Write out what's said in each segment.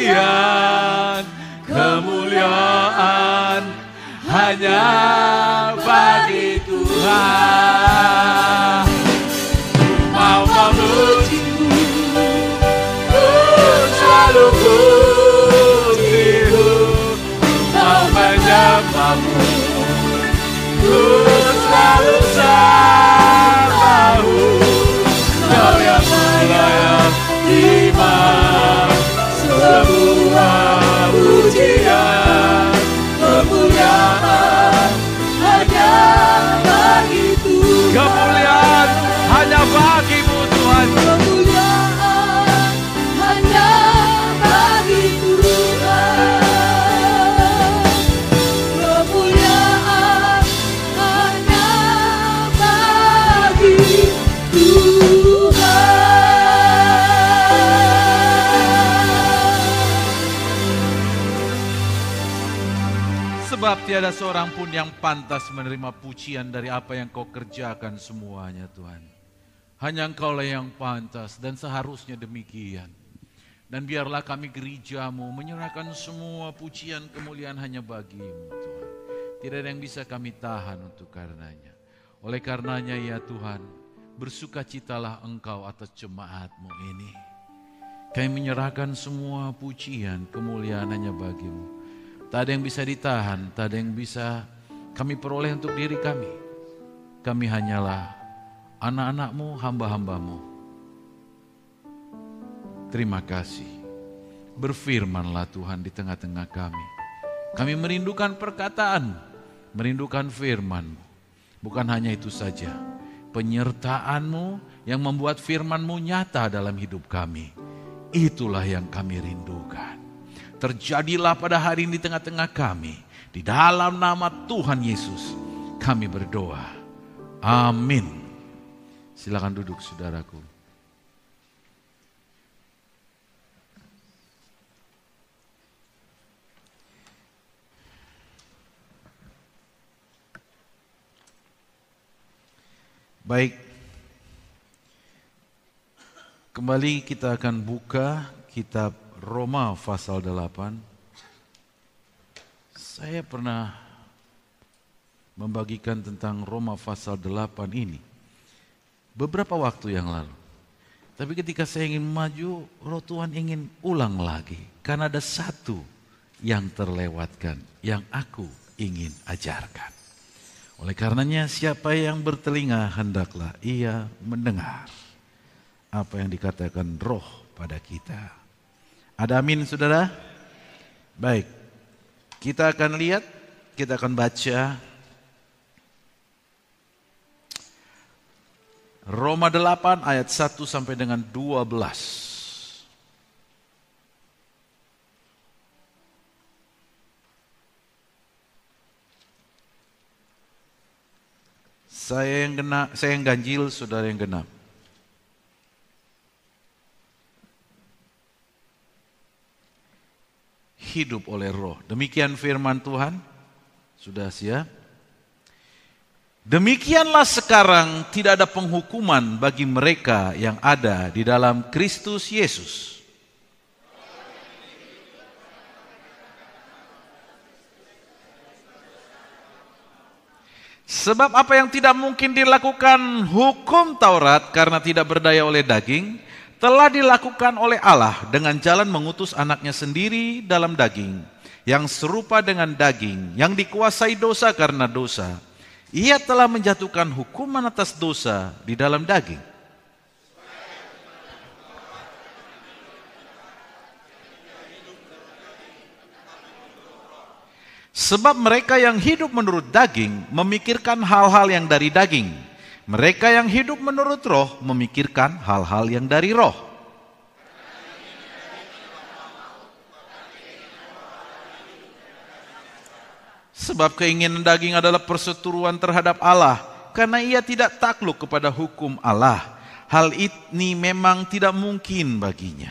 pujian, kemuliaan hanya bagi Tuhan. Mau memuji-Mu, ku selalu puji-Mu. Mau menyembah-Mu, ku selalu sembah-Mu. Kau yang layak terima semua pujian, kemuliaan hanya bagi Tuhan. Kemuliaan hanya bagi-Mu Tuhan. Kemuliaan hanya bagi Tuhan. Kemuliaan hanya bagi Tuhan. Sebab tiada seorang pun yang pantas menerima pujian dari apa yang Kau kerjakan semuanya Tuhan. Hanya Engkaulah yang pantas dan seharusnya demikian. Dan biarlah kami gereja-Mu menyerahkan semua pujian kemuliaan hanya bagi-Mu Tuhan. Tidak ada yang bisa kami tahan untuk karenanya. Oleh karenanya ya Tuhan, bersukacitalah Engkau atas jemaat-Mu ini. Kami menyerahkan semua pujian kemuliaan hanya bagi-Mu. Tak ada yang bisa ditahan, tak ada yang bisa kami peroleh untuk diri kami. Kami hanyalah anak-anak-Mu, hamba-hamba-Mu. Terima kasih. Berfirmanlah Tuhan di tengah-tengah kami. Kami merindukan perkataan, merindukan firman-Mu. Bukan hanya itu saja, penyertaan-Mu yang membuat firman-Mu nyata dalam hidup kami. Itulah yang kami rindukan. Terjadilah pada hari ini di tengah-tengah kami. Di dalam nama Tuhan Yesus kami berdoa. Amin. Silakan duduk saudaraku. Baik. Kembali kita akan buka kitab Roma pasal 8. Saya pernah membagikan tentang Roma pasal 8 ini beberapa waktu yang lalu. Tapi ketika saya ingin maju, Roh Tuhan ingin ulang lagi. Karena ada satu yang terlewatkan, yang aku ingin ajarkan. Oleh karenanya siapa yang bertelinga hendaklah ia mendengar apa yang dikatakan Roh pada kita. Ada amin saudara? Baik, kita akan lihat, kita akan baca Roma 8 ayat 1 sampai dengan 12. Saya yang ganjil, saudara yang genap. Hidup oleh Roh. Demikian firman Tuhan. Sudah siap? Demikianlah sekarang tidak ada penghukuman bagi mereka yang ada di dalam Kristus Yesus. Sebab apa yang tidak mungkin dilakukan hukum Taurat karena tidak berdaya oleh daging, telah dilakukan oleh Allah dengan jalan mengutus anaknya sendiri dalam daging, yang serupa dengan daging, yang dikuasai dosa karena dosa. Ia telah menjatuhkan hukuman atas dosa di dalam daging. Sebab mereka yang hidup menurut daging memikirkan hal-hal yang dari daging. Mereka yang hidup menurut Roh memikirkan hal-hal yang dari Roh. Sebab keinginan daging adalah perseteruan terhadap Allah, karena ia tidak takluk kepada hukum Allah. Hal ini memang tidak mungkin baginya.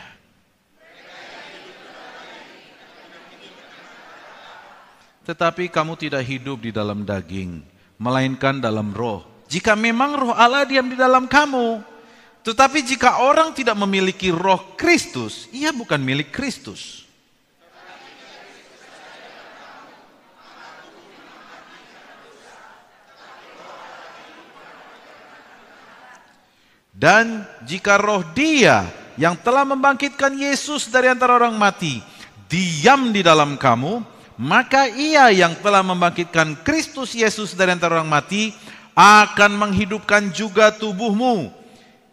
Tetapi kamu tidak hidup di dalam daging, melainkan dalam Roh. Jika memang Roh Allah diam di dalam kamu. Tetapi jika orang tidak memiliki Roh Kristus, ia bukan milik Kristus. Dan jika roh Dia yang telah membangkitkan Yesus dari antara orang mati diam di dalam kamu, maka Ia yang telah membangkitkan Kristus Yesus dari antara orang mati akan menghidupkan juga tubuhmu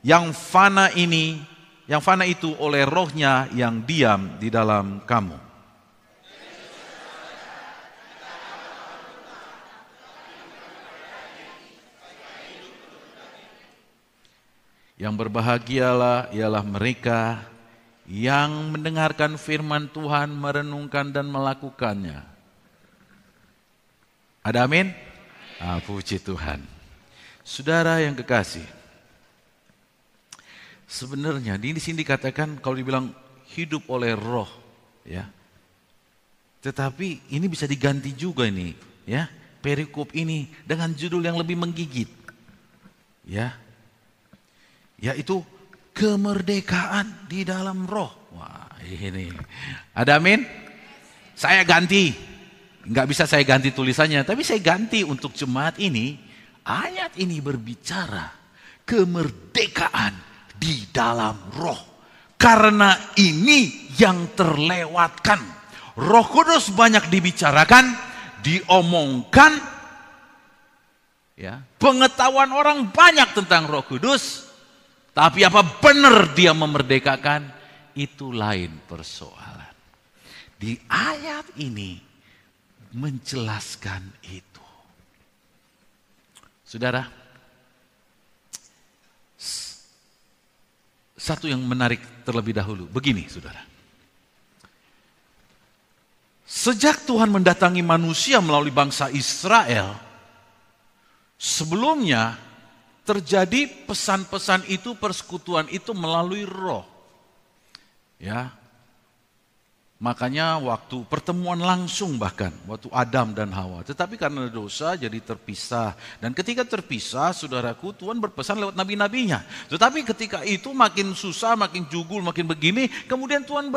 yang fana itu oleh rohnya yang diam di dalam kamu. Yang berbahagialah ialah mereka yang mendengarkan firman Tuhan, merenungkan dan melakukannya. Ada amin? Puji Tuhan. Saudara yang kekasih, sebenarnya di sini dikatakan kalau dibilang hidup oleh roh, ya. Tetapi ini bisa diganti juga ini, ya. Perikop ini dengan judul yang lebih menggigit. Ya. Yaitu kemerdekaan di dalam roh. Wah, ini. Ada amin? Saya ganti. Enggak bisa saya ganti tulisannya, tapi saya ganti untuk jemaat ini. Ayat ini berbicara kemerdekaan di dalam roh. Karena ini yang terlewatkan. Roh Kudus banyak dibicarakan, diomongkan. Ya, pengetahuan orang banyak tentang Roh Kudus. Tapi apa benar dia memerdekakan? Itu lain persoalan. Di ayat ini menjelaskan itu. Saudara, satu yang menarik terlebih dahulu. Begini saudara. Sejak Tuhan mendatangi manusia melalui bangsa Israel, sebelumnya terjadi pesan-pesan itu, persekutuan itu melalui roh. Ya. Makanya waktu pertemuan langsung bahkan, waktu Adam dan Hawa. Tetapi karena dosa jadi terpisah. Dan ketika terpisah, saudaraku, Tuhan berpesan lewat nabi-nabinya. Tetapi ketika itu makin susah, makin jugul, makin begini, kemudian Tuhan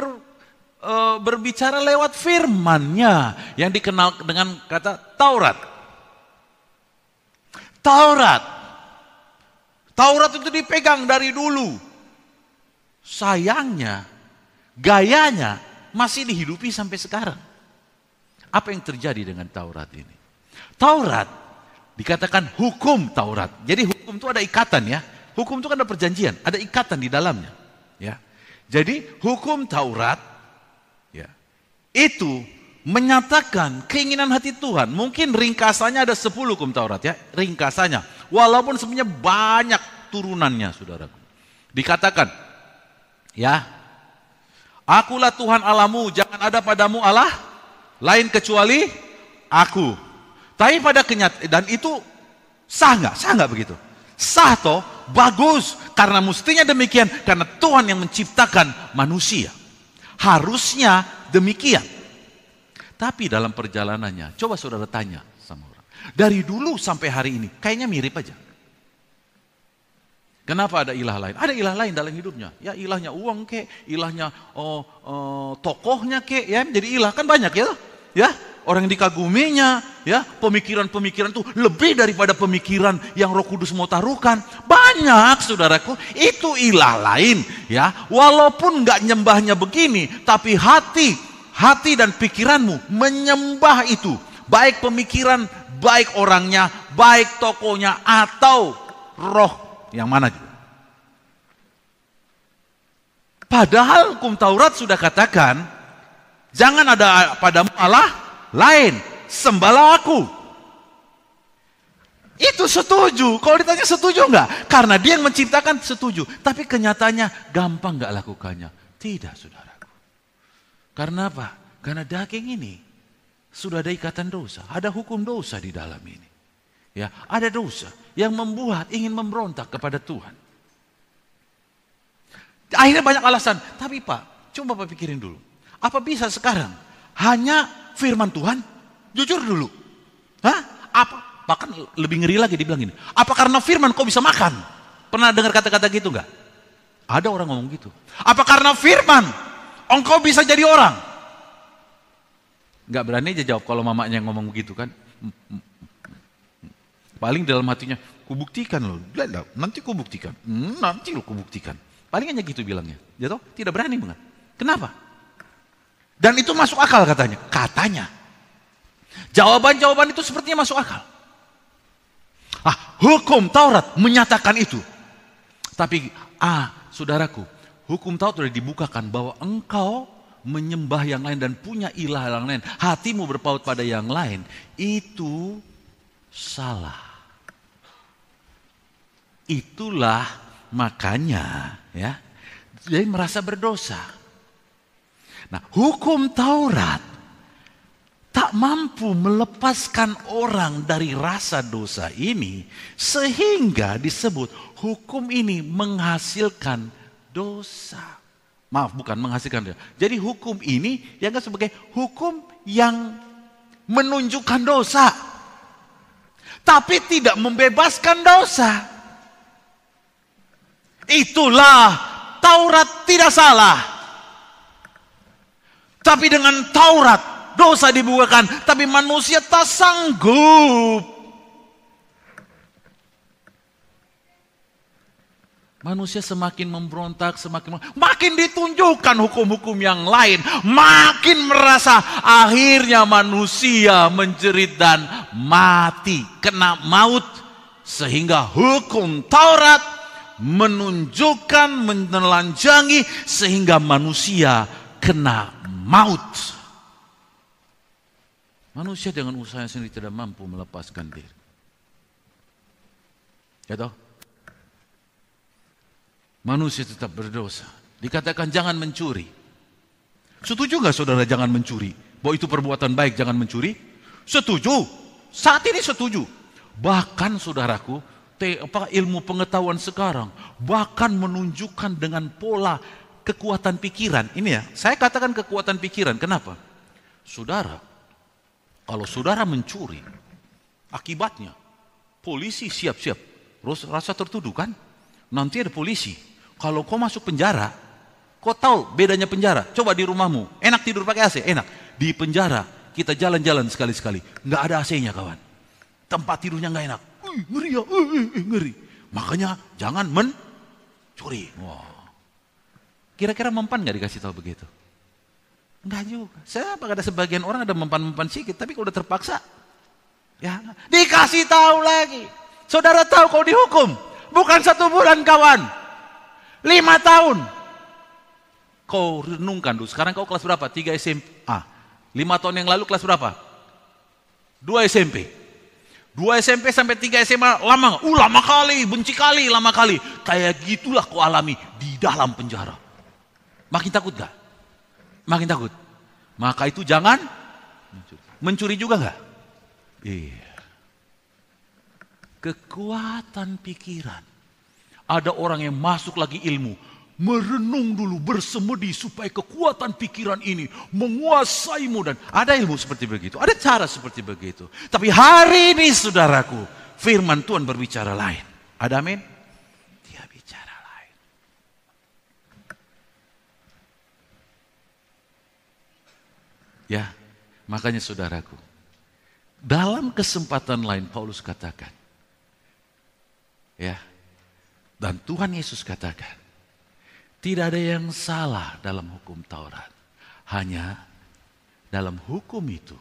berbicara lewat firman-Nya yang dikenal dengan kata Taurat. Taurat itu dipegang dari dulu. Sayangnya, gayanya masih dihidupi sampai sekarang. Apa yang terjadi dengan Taurat ini? Taurat dikatakan hukum Taurat. Jadi hukum itu ada ikatan ya. Hukum itu kan ada perjanjian, ada ikatan di dalamnya. Ya. Jadi hukum Taurat ya, itu menyatakan keinginan hati Tuhan. Mungkin ringkasannya ada 10 hukum Taurat ya, ringkasannya. Walaupun sebenarnya banyak turunannya, saudaraku. Dikatakan, ya, akulah Tuhan Allahmu, jangan ada padamu Allah lain kecuali aku. Tapi pada kenyataan, dan itu sah nggak? Sah nggak begitu? Sah toh, bagus. Karena mestinya demikian, karena Tuhan yang menciptakan manusia. Harusnya demikian. Tapi dalam perjalanannya, coba saudara tanya sama orang. Dari dulu sampai hari ini, kayaknya mirip aja. Kenapa ada ilah lain? Ada ilah lain dalam hidupnya. Ya ilahnya uang kek, ilahnya tokohnya kek, ya jadi ilah kan banyak ya. Ya, orang yang dikaguminya, ya pemikiran-pemikiran itu lebih daripada pemikiran yang Roh Kudus mau taruhkan. Banyak saudaraku, itu ilah lain. Ya, walaupun nggak nyembahnya begini, tapi hati dan pikiranmu menyembah itu. Baik pemikiran, baik orangnya, baik tokohnya, atau roh yang mana juga. Padahal hukum Taurat sudah katakan, jangan ada padamu Allah lain, sembahlah aku. Itu setuju. Kalau ditanya setuju enggak? Karena dia yang menciptakan, setuju. Tapi kenyataannya gampang enggak lakukannya? Tidak, saudaraku. Karena apa? Karena daging ini sudah ada ikatan dosa, ada hukum dosa di dalam ini. Ya, ada dosa yang membuat ingin memberontak kepada Tuhan. Akhirnya banyak alasan. Tapi Pak, coba Pak pikirin dulu. Apa bisa sekarang hanya firman Tuhan? Jujur dulu. Hah? Apa? Bahkan lebih ngeri lagi dibilang ini. Apa karena firman kau bisa makan? Pernah dengar kata-kata gitu enggak? Ada orang ngomong gitu. Apa karena firman engkau bisa jadi orang? Enggak berani aja jawab kalau mamanya ngomong begitu kan. Paling dalam hatinya, kubuktikan loh. Nanti kubuktikan. Nanti lo kubuktikan. Paling hanya gitu bilangnya. Dia tahu, tidak berani banget. Kenapa? Dan itu masuk akal katanya. Katanya. Jawaban-jawaban itu sepertinya masuk akal. Hukum Taurat menyatakan itu. Tapi, saudaraku, hukum Taurat sudah dibukakan bahwa engkau menyembah yang lain dan punya ilah yang lain. Hatimu berpaut pada yang lain. Itu salah. Itulah makanya ya, jadi merasa berdosa. Nah, hukum Taurat tak mampu melepaskan orang dari rasa dosa ini, sehingga disebut hukum ini menghasilkan dosa. Maaf, bukan menghasilkan dosa. Jadi hukum ini dianggap sebagai hukum yang menunjukkan dosa, tapi tidak membebaskan dosa. Itulah Taurat tidak salah. Tapi dengan Taurat dosa dibukakan, tapi manusia tak sanggup. Manusia semakin memberontak, makin ditunjukkan hukum-hukum yang lain, makin merasa akhirnya manusia menjerit dan mati, kena maut, sehingga hukum Taurat menunjukkan, menelanjangi sehingga manusia kena maut. Manusia dengan usahanya sendiri tidak mampu melepaskan diri. Ya toh? Manusia tetap berdosa. Dikatakan jangan mencuri. Setuju nggak saudara jangan mencuri? Bahwa itu perbuatan baik, jangan mencuri? Setuju. Saat ini setuju. Bahkan saudaraku, ilmu pengetahuan sekarang bahkan menunjukkan dengan pola kekuatan pikiran. Ini ya, saya katakan kekuatan pikiran. Kenapa? Saudara, kalau saudara mencuri, akibatnya polisi siap-siap. Rasa tertuduh kan? Nanti ada polisi. Kalau kau masuk penjara, kau tahu bedanya penjara. Coba di rumahmu, enak tidur pakai AC, enak. Di penjara kita jalan-jalan sekali-sekali, nggak ada AC-nya kawan. Tempat tidurnya nggak enak. Ngeri ya, ngeri. Makanya jangan mencuri. Wow. Kira-kira mempan nggak dikasih tahu begitu? Enggak juga. Saya ada sebagian orang ada mempan-mempan sedikit, tapi kalau udah terpaksa, ya dikasih tahu lagi. Saudara tahu kau dihukum, bukan 1 bulan kawan, 5 tahun. Kau renungkan dulu. Sekarang kau kelas berapa? 3 SMP. 5 tahun yang lalu kelas berapa? 2 SMP. 2 SMP sampai 3 SMA lama, lama kali, benci kali, lama kali. Kayak gitulah kau alami di dalam penjara. Makin takut gak? Makin takut. Maka itu jangan mencuri juga gak? Iya. Kekuatan pikiran. Ada orang yang masuk lagi ilmu, merenung dulu, bersemedi supaya kekuatan pikiran ini menguasaimu. Dan ada ilmu seperti begitu, ada cara seperti begitu. Tapi hari ini saudaraku, firman Tuhan berbicara lain. Ada amin? Dia bicara lain. Ya, makanya saudaraku, dalam kesempatan lain Paulus katakan, ya, dan Tuhan Yesus katakan, tidak ada yang salah dalam hukum Taurat. Hanya dalam hukum itu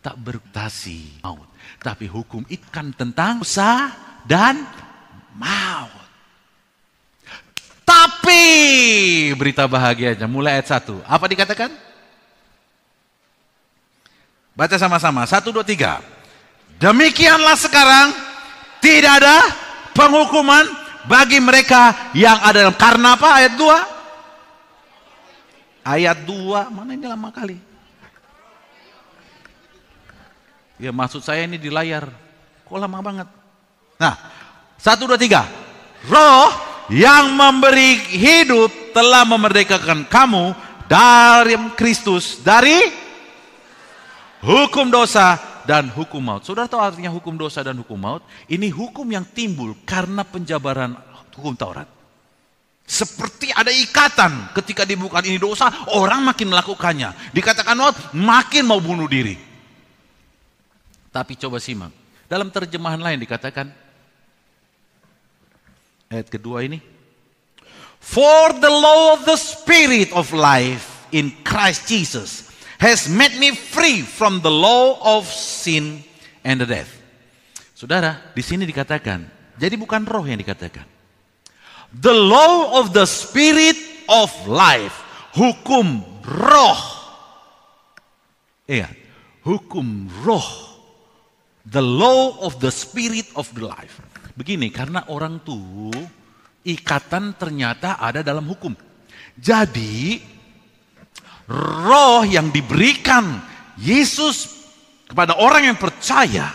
tak bertasi maut. Tapi hukum itu kan tentang dosa dan maut. Tapi berita bahagianya mulai ayat 1. Apa dikatakan? Baca sama-sama. 1, 2, 3. Demikianlah sekarang tidak ada penghukuman bagi mereka yang ada dalam. Karena apa? Ayat 2. Ayat 2. Mana ini lama kali? Ya maksud saya ini di layar. Kok lama banget? Nah, 1, 2, 3. Roh yang memberi hidup telah memerdekakan kamu dari Kristus, dari hukum dosa dan hukum maut. Saudara tahu artinya hukum dosa dan hukum maut? Ini hukum yang timbul karena penjabaran hukum Taurat. Seperti ada ikatan ketika dibuka ini dosa, orang makin melakukannya. Dikatakan maut, makin mau bunuh diri. Tapi coba simak, Dalam terjemahan lain dikatakan, ayat kedua ini, for the law of the Spirit of life in Christ Jesus has made me free from the law of sin and the death. Saudara, di sini dikatakan, jadi bukan roh yang dikatakan. The law of the Spirit of life, hukum roh. Iya, hukum roh. The law of the Spirit of the life. Begini, karena orang tuh ikatan ternyata ada dalam hukum. Jadi roh yang diberikan Yesus kepada orang yang percaya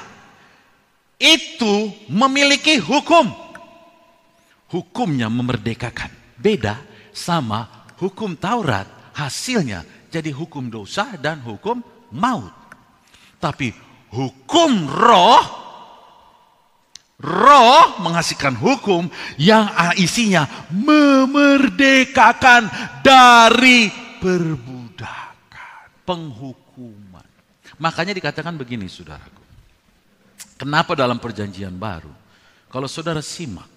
itu memiliki hukum. Hukumnya memerdekakan. Beda sama hukum Taurat, hasilnya jadi hukum dosa dan hukum maut. Tapi hukum roh menghasilkan hukum yang isinya memerdekakan dari perbudakan, penghukuman. Makanya dikatakan begini, saudaraku. Kenapa dalam perjanjian baru, kalau saudara simak,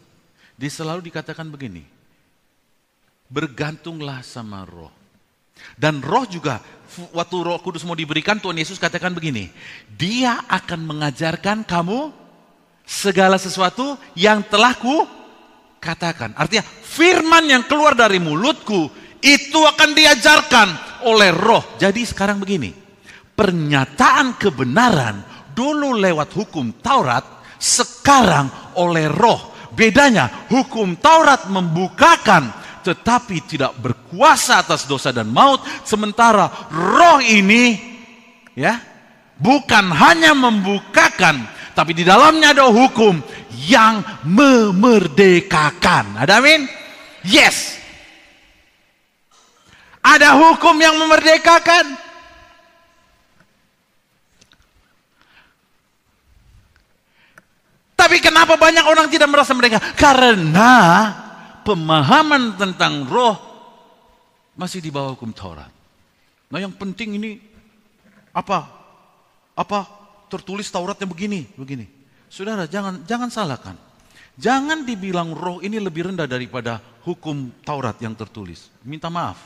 dia selalu dikatakan begini, bergantunglah sama roh. Dan roh juga, waktu Roh Kudus mau diberikan, Tuhan Yesus katakan begini, dia akan mengajarkan kamu segala sesuatu yang telah ku katakan. Artinya firman yang keluar dari mulutku itu akan diajarkan oleh roh. Jadi sekarang begini, pernyataan kebenaran dulu lewat hukum Taurat, sekarang oleh roh. Bedanya hukum Taurat membukakan tetapi tidak berkuasa atas dosa dan maut, sementara roh ini ya bukan hanya membukakan, tapi di dalamnya ada hukum yang memerdekakan. Ada amin? Yes. Ada hukum yang memerdekakan. Tapi kenapa banyak orang tidak merasa merdeka? Karena pemahaman tentang roh masih di bawah hukum Taurat. Nah, yang penting ini apa tertulis Tauratnya begini. Saudara, jangan salahkan. Jangan dibilang roh ini lebih rendah daripada hukum Taurat yang tertulis. Minta maaf.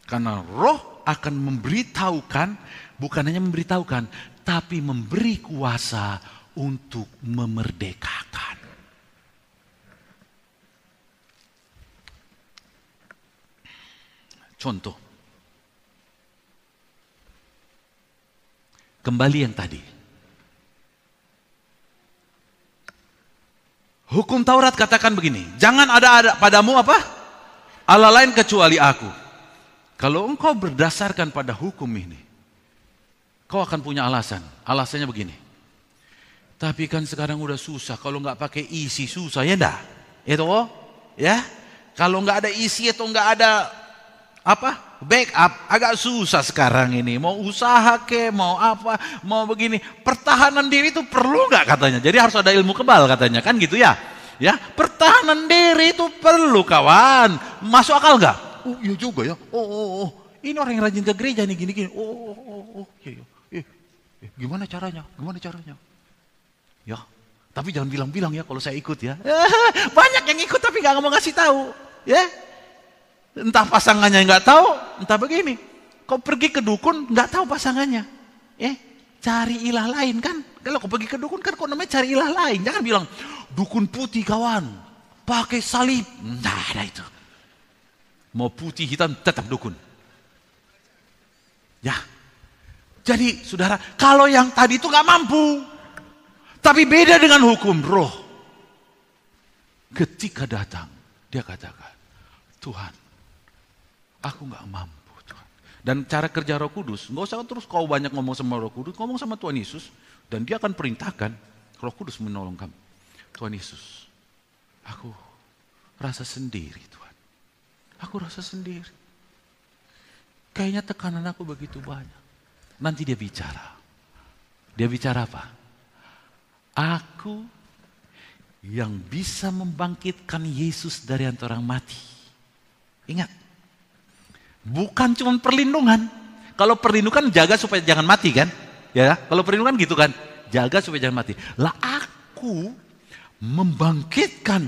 Karena roh akan memberitahukan, bukan hanya memberitahukan, tapi memberi kuasa untuk memerdekakan. Contoh. Kembali yang tadi. Hukum Taurat katakan begini, jangan ada padamu apa? Allah lain kecuali aku. Kalau engkau berdasarkan pada hukum ini, kau akan punya alasan. Alasannya begini. Tapi kan sekarang udah susah, kalau nggak pakai isi susah, ya enggak? Itu ya. Kalau nggak ada isi atau nggak ada backup, agak susah sekarang ini. Mau usaha mau apa, mau begini. Pertahanan diri itu perlu nggak katanya? Jadi harus ada ilmu kebal katanya, kan gitu ya? Ya, pertahanan diri itu perlu, kawan. Masuk akal nggak? Oh iya juga ya. Oh. Ini orang yang rajin ke gereja nih gini. Oh. Iya. Gimana caranya? Ya, tapi jangan bilang-bilang ya kalau saya ikut ya. Banyak yang ikut tapi nggak mau ngasih tahu, ya. Entah pasangannya nggak tahu, entah begini. Kau pergi ke dukun nggak tahu pasangannya, cari ilah lain kan? Kalau kau pergi ke dukun kan kau namanya cari ilah lain. Jangan bilang dukun putih kawan, pakai salib. Nah, ada itu. Mau putih hitam tetap dukun. Ya. Jadi saudara, kalau yang tadi itu nggak mampu, tapi beda dengan hukum roh. Ketika datang, dia katakan, Tuhan, aku nggak mampu Tuhan. Dan cara kerja Roh Kudus, nggak usah terus kau banyak ngomong sama Roh Kudus, ngomong sama Tuhan Yesus, dan dia akan perintahkan Roh Kudus menolong kamu. Tuhan Yesus, aku rasa sendiri Tuhan. Aku rasa sendiri. Kayaknya tekanan aku begitu banyak. Nanti dia bicara. Dia bicara apa? Aku yang bisa membangkitkan Yesus dari antara orang mati. Ingat, bukan cuma perlindungan. Kalau perlindungan jaga supaya jangan mati kan? Ya, kalau perlindungan gitu kan, jaga supaya jangan mati. Lah aku membangkitkan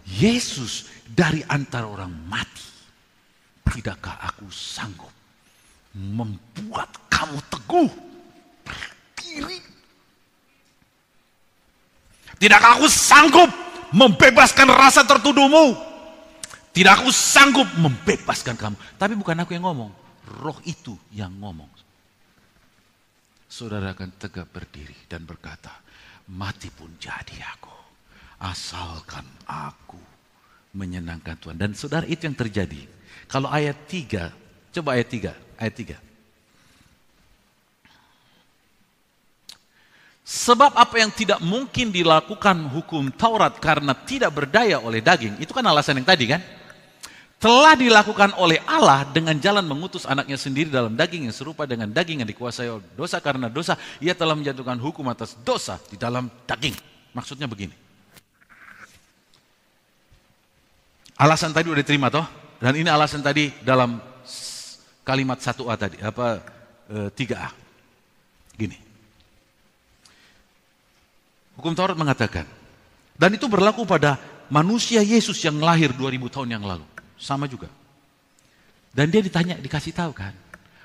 Yesus dari antara orang mati. Tidakkah aku sanggup membuat kamu teguh berdiri? Tidakkah aku sanggup membebaskan rasa tertuduhmu? Tidak aku sanggup membebaskan kamu. Tapi bukan aku yang ngomong, Roh itu yang ngomong. Saudara akan tegak berdiri dan berkata, mati pun jadi aku, asalkan aku menyenangkan Tuhan. Dan saudara, itu yang terjadi. Kalau ayat 3, coba ayat 3. Sebab apa yang tidak mungkin dilakukan hukum Taurat karena tidak berdaya oleh daging, itu kan alasan yang tadi kan? Telah dilakukan oleh Allah dengan jalan mengutus anaknya sendiri dalam daging yang serupa dengan daging yang dikuasai oleh dosa. Karena dosa, ia telah menjatuhkan hukum atas dosa di dalam daging. Maksudnya begini. Alasan tadi udah diterima toh? Dan ini alasan tadi dalam kalimat 1A tadi, 3A. Gini. Hukum Taurat mengatakan, dan itu berlaku pada manusia Yesus yang lahir 2000 tahun yang lalu. Sama juga. Dan dia ditanya, dikasih tahu kan.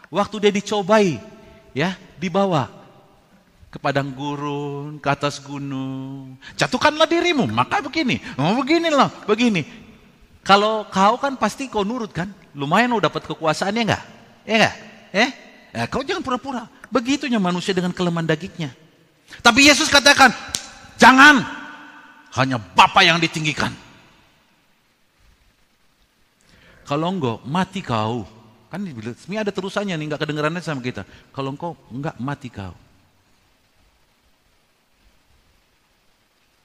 Waktu dia dicobai, ya, dibawa ke padang gurun, ke atas gunung. Jatuhkanlah dirimu, maka begini. Oh beginilah, begini. Kalau kau kan pasti kau nurut kan. Lumayan lo dapat kekuasaan, ya enggak? Ya enggak? Kau jangan pura-pura. Begitunya manusia dengan kelemahan dagingnya. Tapi Yesus katakan, jangan. Hanya Bapa yang ditinggikan. Kalau enggak, mati kau. Kan ini ada terusannya nih, enggak kedengerannya sama kita. Kalau engkau enggak, mati kau.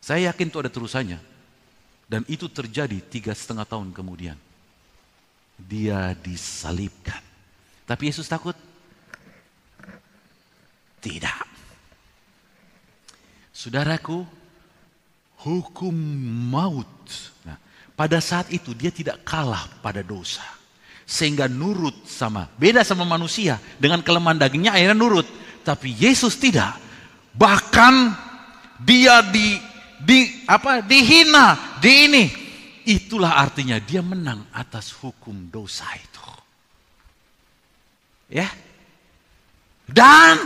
Saya yakin itu ada terusannya. Dan itu terjadi 3,5 tahun kemudian. Dia disalibkan. Tapi Yesus takut? Tidak. Saudaraku, hukum maut. Nah, pada saat itu dia tidak kalah pada dosa. Sehingga nurut sama, beda sama manusia. Dengan kelemahan dagingnya akhirnya nurut. Tapi Yesus tidak. Bahkan dia dihina, ini. Itulah artinya dia menang atas hukum dosa itu. Ya. Dan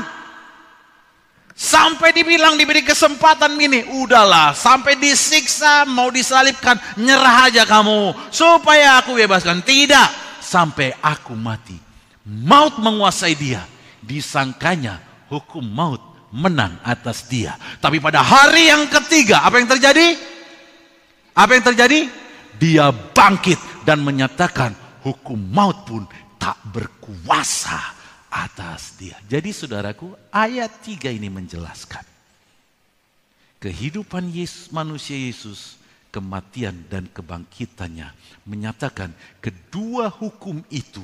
sampai dibilang, diberi kesempatan gini, udahlah, sampai disiksa, mau disalibkan, nyerah aja kamu, supaya aku bebaskan. Tidak, sampai aku mati. Maut menguasai dia, disangkanya hukum maut menang atas dia. Tapi pada hari yang ketiga, apa yang terjadi? Apa yang terjadi? Dia bangkit dan menyatakan hukum maut pun tak berkuasa atas dia. Jadi saudaraku, ayat 3 ini menjelaskan kehidupan Yesus, manusia Yesus, kematian dan kebangkitannya, menyatakan kedua hukum itu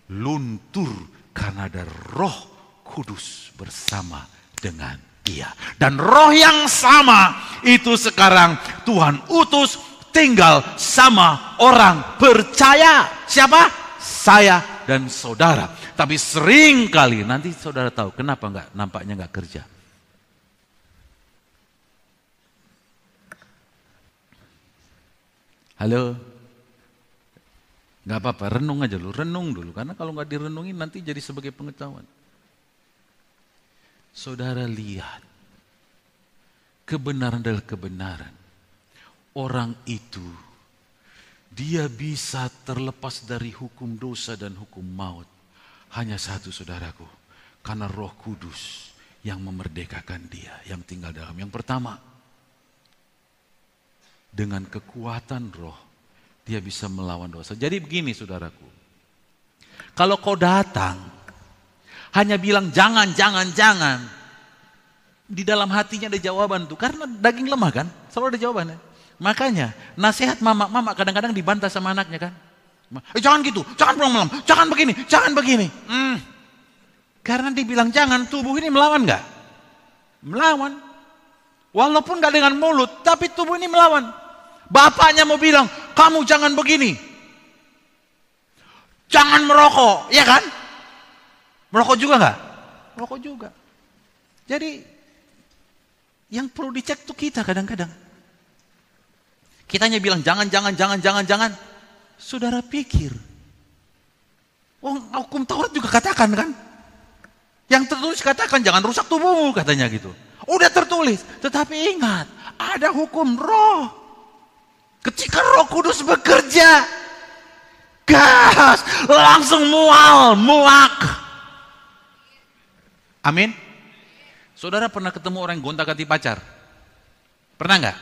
luntur karena ada Roh Kudus bersama dengan dia. Dan roh yang sama itu sekarang Tuhan utus tinggal sama orang percaya. Siapa? Saya dan saudara. Tapi sering kali, nanti saudara tahu kenapa nampaknya nggak kerja. Halo? Nggak apa-apa, renung aja lu, renung dulu. Karena kalau nggak direnungin nanti jadi sebagai pengetahuan. Saudara lihat, kebenaran adalah kebenaran. Orang itu, dia bisa terlepas dari hukum dosa dan hukum maut. Hanya satu saudaraku, karena Roh Kudus yang memerdekakan dia, yang tinggal dalam. Yang pertama, dengan kekuatan Roh, dia bisa melawan dosa. Jadi begini saudaraku, kalau kau datang, hanya bilang jangan, di dalam hatinya ada jawaban tuh, karena daging lemah kan, selalu ada jawabannya. Makanya nasihat mama kadang-kadang dibantah sama anaknya kan. Jangan gitu, jangan pulang malam, jangan begini. Karena dibilang jangan, tubuh ini melawan gak? Melawan. Walaupun gak dengan mulut, tapi tubuh ini melawan. Bapaknya mau bilang, kamu jangan begini. Jangan merokok, ya kan? Merokok juga gak? Merokok juga. Jadi yang perlu dicek tuh kita kadang-kadang. Kitanya bilang jangan. Saudara pikir, hukum Taurat juga katakan kan? Yang tertulis katakan jangan rusak tubuhmu katanya gitu. Udah tertulis, tetapi ingat ada hukum roh. Ketika Roh Kudus bekerja, gas, langsung muak. Amin. Saudara pernah ketemu orang yang gonta-ganti pacar? Pernah nggak?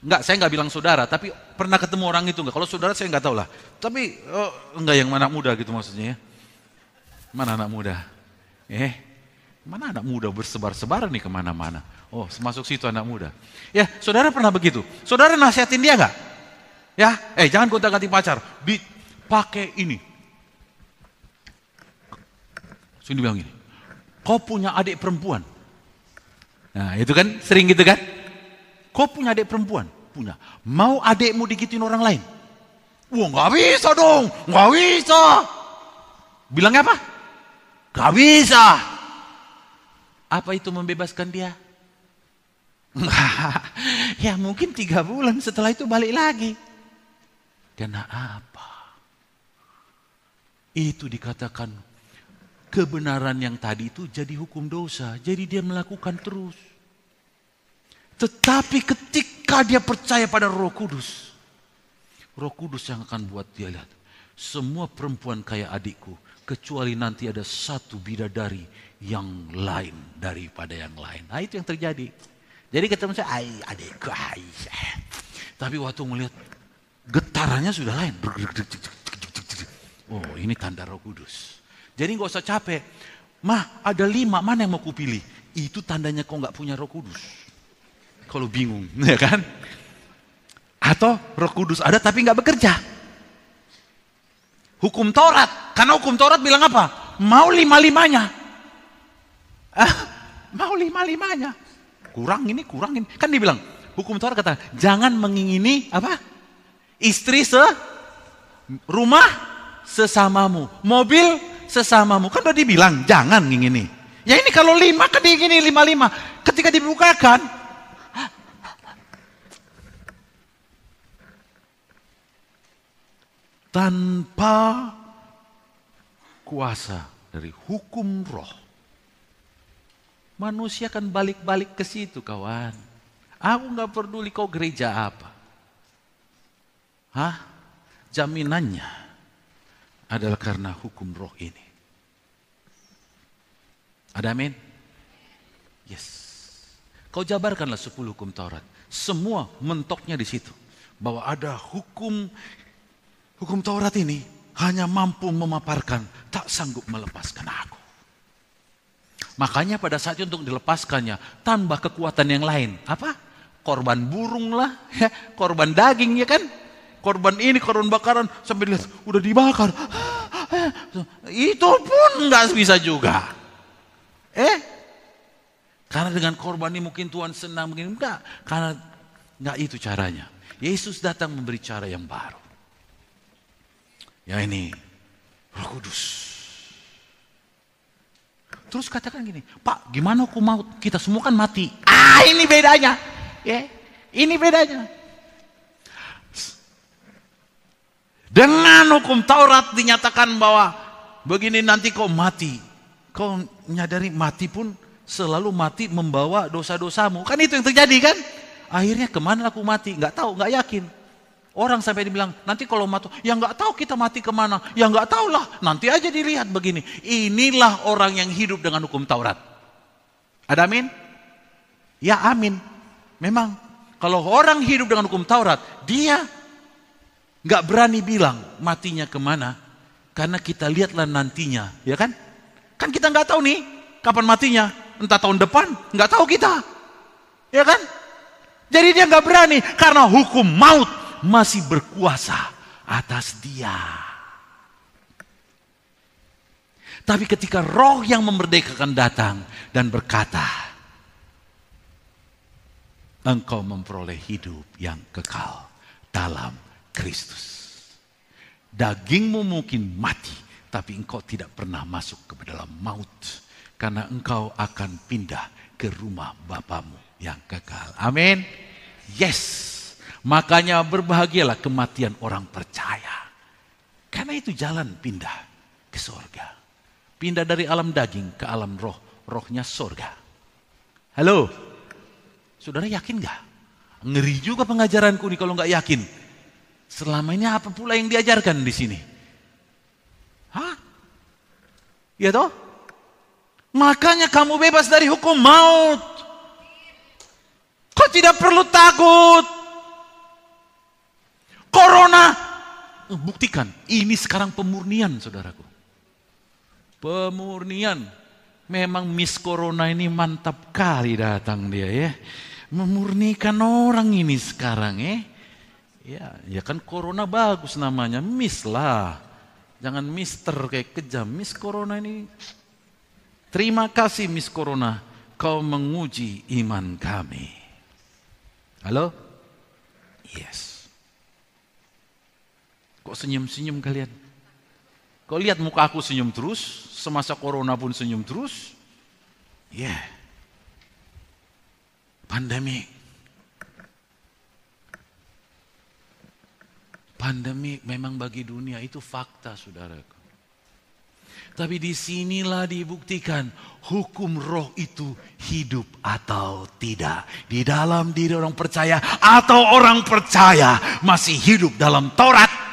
Enggak, saya nggak bilang saudara, tapi pernah ketemu orang itu nggak? Kalau saudara saya nggak tahu lah. Tapi enggak yang anak muda gitu maksudnya ya. Mana anak muda? Mana anak muda bersebar-sebar nih kemana-mana? Oh, masuk situ anak muda. Ya, saudara pernah begitu? Saudara nasihatin dia nggak? Ya, jangan gonta-ganti pacar. Pakai ini. Sini bilang gini. Kau punya adik perempuan. Nah, itu kan sering gitu kan? Kau punya adik perempuan? Punya. Mau adikmu digituin orang lain? Wah, nggak bisa dong. Nggak bisa. Bilangnya apa? Nggak bisa. Apa itu membebaskan dia? Ya mungkin 3 bulan, setelah itu balik lagi. Karena apa? Itu dikatakan kebenaran yang tadi itu jadi hukum dosa. Jadi dia melakukan terus. Tetapi ketika dia percaya pada Roh Kudus yang akan buat dia lihat. Semua perempuan kayak adikku, kecuali nanti ada satu bidadari yang lain daripada yang lain. Nah itu yang terjadi. Jadi ketemu saya, adikku, tapi waktu melihat getarannya sudah lain. Oh, ini tanda Roh Kudus. Jadi nggak usah capek. Mah, ada 5, mana yang mau kupilih? Itu tandanya kau nggak punya Roh Kudus. Kalau bingung, ya kan? Atau Roh Kudus ada tapi nggak bekerja. Hukum Taurat, karena hukum Taurat bilang apa? Mau 5-5-nya. Mau 5-5-nya. Kurang ini. Kan dibilang, hukum Taurat kata, jangan mengingini apa? Istri rumah sesamamu, mobil sesamamu. Kan udah dibilang, jangan ngingini. Ya ini kalau 5 kan diingini 5-5. Ketika dibukakan, tanpa kuasa dari hukum roh, manusia kan balik-balik ke situ kawan. Aku gak peduli kau gereja apa. Jaminannya adalah karena hukum roh ini. Ada amin? Yes. Kau jabarkanlah 10 hukum Taurat. Semua mentoknya di situ. Bahwa ada hukum Taurat ini hanya mampu memaparkan, tak sanggup melepaskan aku. Makanya pada saat itu untuk dilepaskannya, tambah kekuatan yang lain. Apa? Korban burung lah, ya, korban daging ya kan? Korban ini, korban bakaran, sampai lihat udah dibakar. Itu pun nggak bisa juga. Karena dengan korban ini mungkin Tuhan senang, mungkin enggak. Karena nggak itu caranya. Yesus datang memberi cara yang baru. Ya ini Roh Kudus. Terus katakan gini, Pak, gimana aku mau? Kita semua kan mati. Ini bedanya. Ya, ini bedanya. Dengan hukum Taurat dinyatakan bahwa begini nanti kau mati. Kau menyadari mati pun selalu mati membawa dosa-dosamu. Kan itu yang terjadi kan? Akhirnya kemana aku mati? Nggak tahu, nggak yakin. Orang sampai dibilang, nanti kalau mati, ya nggak tahu kita mati kemana. Ya nggak tahu lah, nanti aja dilihat begini. Inilah orang yang hidup dengan hukum Taurat. Ada amin? Ya amin. Memang, kalau orang hidup dengan hukum Taurat, dia nggak berani bilang matinya kemana. Karena kita lihatlah nantinya, ya kan? Kan kita nggak tahu nih, kapan matinya. Entah tahun depan, nggak tahu kita. Ya kan? Jadi dia nggak berani, karena hukum maut masih berkuasa atas dia. Tapi ketika roh yang memerdekakan datang dan berkata, engkau memperoleh hidup yang kekal dalam Kristus. Dagingmu mungkin mati, tapi engkau tidak pernah masuk ke dalam maut. Karena engkau akan pindah ke rumah Bapamu yang kekal. Amin. Yes. Makanya berbahagialah kematian orang percaya. Karena itu jalan pindah ke surga. Pindah dari alam daging ke alam roh. Rohnya surga. Halo? Saudara yakin gak? Ngeri juga pengajaranku nih kalau gak yakin. Selama ini apa pula yang diajarkan di sini? Hah? Ya toh? Makanya kamu bebas dari hukum maut. Kau tidak perlu takut. Corona. Buktikan, ini sekarang pemurnian saudaraku. Pemurnian. Memang Miss Corona ini mantap kali datang dia ya. Memurnikan orang ini sekarang ya. Ya kan Corona bagus namanya, Miss lah. Jangan Mister kayak kejam. Miss Corona ini. Terima kasih Miss Corona, kau menguji iman kami. Halo? Yes. Kok senyum-senyum kalian? Kau lihat muka aku senyum terus, semasa corona pun senyum terus. Pandemi. Pandemi memang bagi dunia itu fakta, saudaraku. Tapi disinilah dibuktikan hukum roh itu hidup atau tidak. Di dalam diri orang percaya atau orang percaya masih hidup dalam Taurat.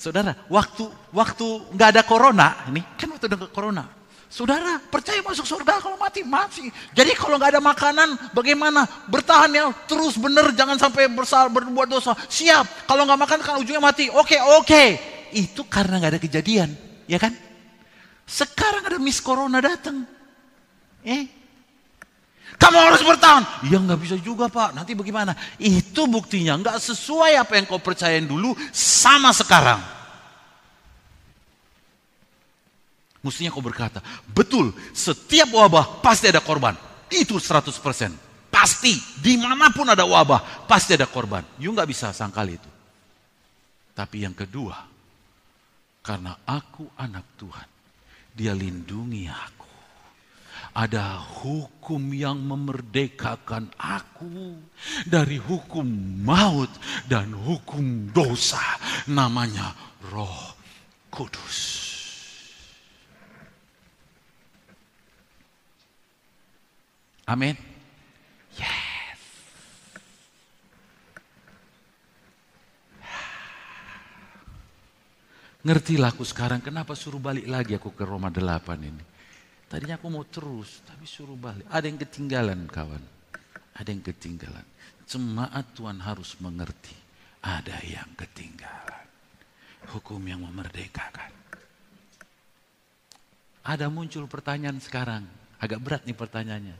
Saudara, waktu nggak ada corona, ini kan waktu ada corona. Saudara, percaya masuk surga kalau mati. Jadi kalau nggak ada makanan, bagaimana? Bertahan ya, terus bener, jangan sampai berbuat dosa. Siap, kalau nggak makan kan ujungnya mati. Oke. Itu karena nggak ada kejadian, ya kan? Sekarang ada Miss Corona datang. Kamu harus bertahan. Ya nggak bisa juga Pak, nanti bagaimana? Itu buktinya nggak sesuai apa yang kau percayain dulu sama sekarang. Mestinya kau berkata, betul, setiap wabah pasti ada korban. Itu 100%. Pasti, dimanapun ada wabah, pasti ada korban. You nggak bisa sangkal itu. Tapi yang kedua, karena aku anak Tuhan, Dia lindungi aku. Ada hukum yang memerdekakan aku dari hukum maut dan hukum dosa. Namanya Roh Kudus. Amin. Yes. Ngertilah aku sekarang kenapa suruh balik lagi aku ke Roma 8 ini. Tadinya aku mau terus, tapi suruh balik. Ada yang ketinggalan kawan. Ada yang ketinggalan. Jemaat Tuhan harus mengerti. Ada yang ketinggalan. Hukum yang memerdekakan. Ada muncul pertanyaan sekarang. Agak berat nih pertanyaannya.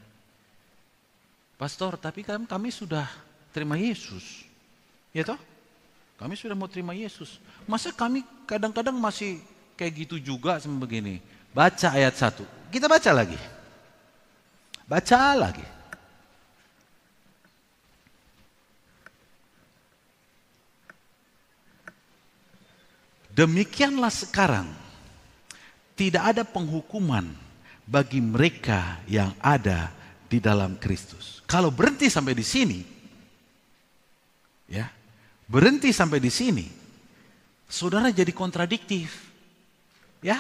Pastor, tapi kan kami sudah terima Yesus. Ya toh? Kami sudah mau terima Yesus. Masa kami kadang-kadang masih kayak gitu juga sama begini. Baca ayat 1. Kita baca lagi. Baca lagi. Demikianlah sekarang. Tidak ada penghukuman bagi mereka yang ada di dalam Kristus. Kalau berhenti sampai di sini, ya, berhenti sampai di sini, saudara jadi kontradiktif, ya.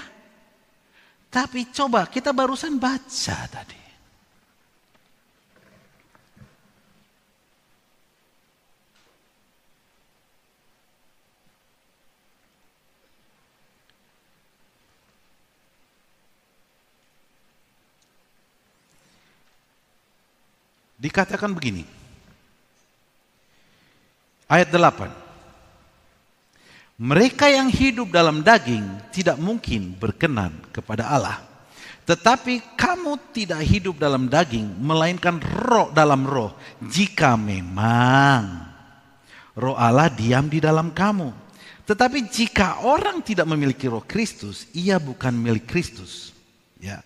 Tapi coba kita barusan baca tadi. Dikatakan begini. Ayat 8. Mereka yang hidup dalam daging tidak mungkin berkenan kepada Allah. Tetapi kamu tidak hidup dalam daging, melainkan roh dalam roh. Jika memang roh Allah diam di dalam kamu. Tetapi jika orang tidak memiliki roh Kristus, ia bukan milik Kristus. Ya.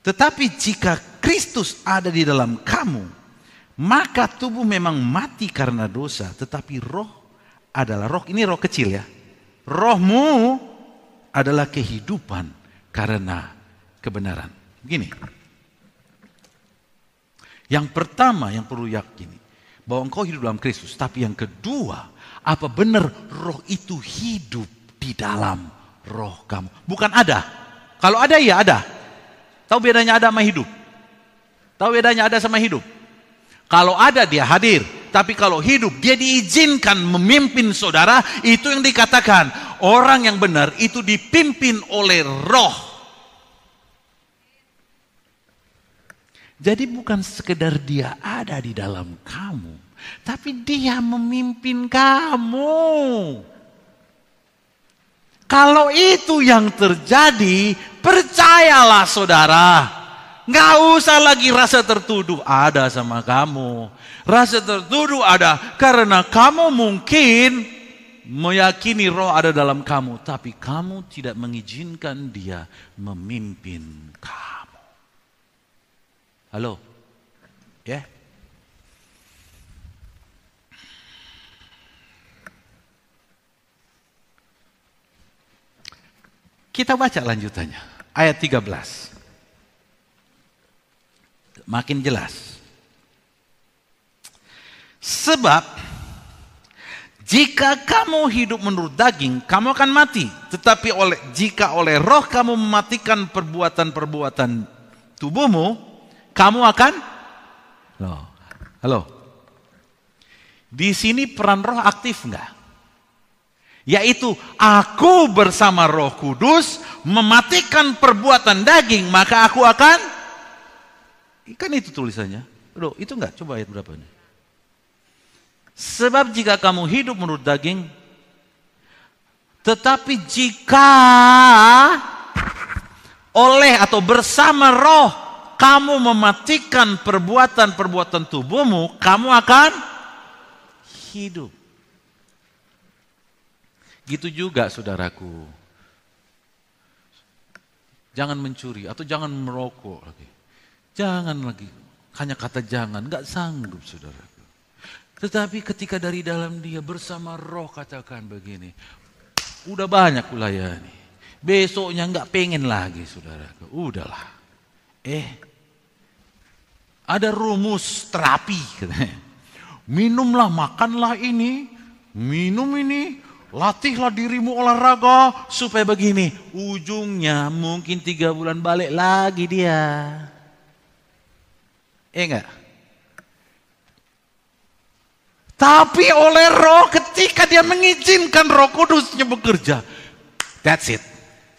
Tetapi jika Kristus ada di dalam kamu, maka tubuh memang mati karena dosa, tetapi roh adalah roh, ini roh kecil ya. Rohmu adalah kehidupan karena kebenaran. Begini. Yang pertama yang perlu yakini, bahwa engkau hidup dalam Kristus. Tapi yang kedua, apa benar roh itu hidup di dalam roh kamu? Bukan ada. Kalau ada, ya ada. Tahu bedanya ada sama hidup? Tahu bedanya ada sama hidup? Kalau ada, dia hadir. Tapi kalau hidup, dia diizinkan memimpin saudara. Itu yang dikatakan, orang yang benar itu dipimpin oleh roh. Jadi bukan sekedar dia ada di dalam kamu, tapi dia memimpin kamu. Kalau itu yang terjadi, percayalah saudara, nggak usah lagi rasa tertuduh ada sama kamu. Rasa tertuduh ada karena kamu mungkin meyakini roh ada dalam kamu, tapi kamu tidak mengizinkan dia memimpin kamu. Halo? Ya? Kita baca lanjutannya. Ayat 13. Makin jelas. Sebab jika kamu hidup menurut daging, kamu akan mati. Tetapi jika oleh roh kamu mematikan perbuatan-perbuatan tubuhmu, kamu akan halo. Di sini peran roh aktif enggak? Yaitu aku bersama Roh Kudus mematikan perbuatan daging, maka aku akan, kan itu tulisannya. Loh, itu enggak? Coba ayat berapa ini? Sebab jika kamu hidup menurut daging, tetapi jika oleh atau bersama roh kamu mematikan perbuatan-perbuatan tubuhmu, kamu akan hidup. Gitu juga saudaraku. Jangan mencuri atau jangan merokok lagi. Jangan lagi. Hanya kata jangan, enggak sanggup saudaraku. Tetapi ketika dari dalam dia bersama roh katakan begini, udah banyak kulayani. Besoknya enggak pengen lagi saudaraku. Udahlah. Ada rumus terapi katanya. Minumlah, makanlah ini, minum ini, latihlah dirimu olahraga supaya begini. Ujungnya mungkin 3 bulan balik lagi dia. Enggak? Tapi oleh roh ketika dia mengizinkan Roh Kudusnya bekerja, that's it.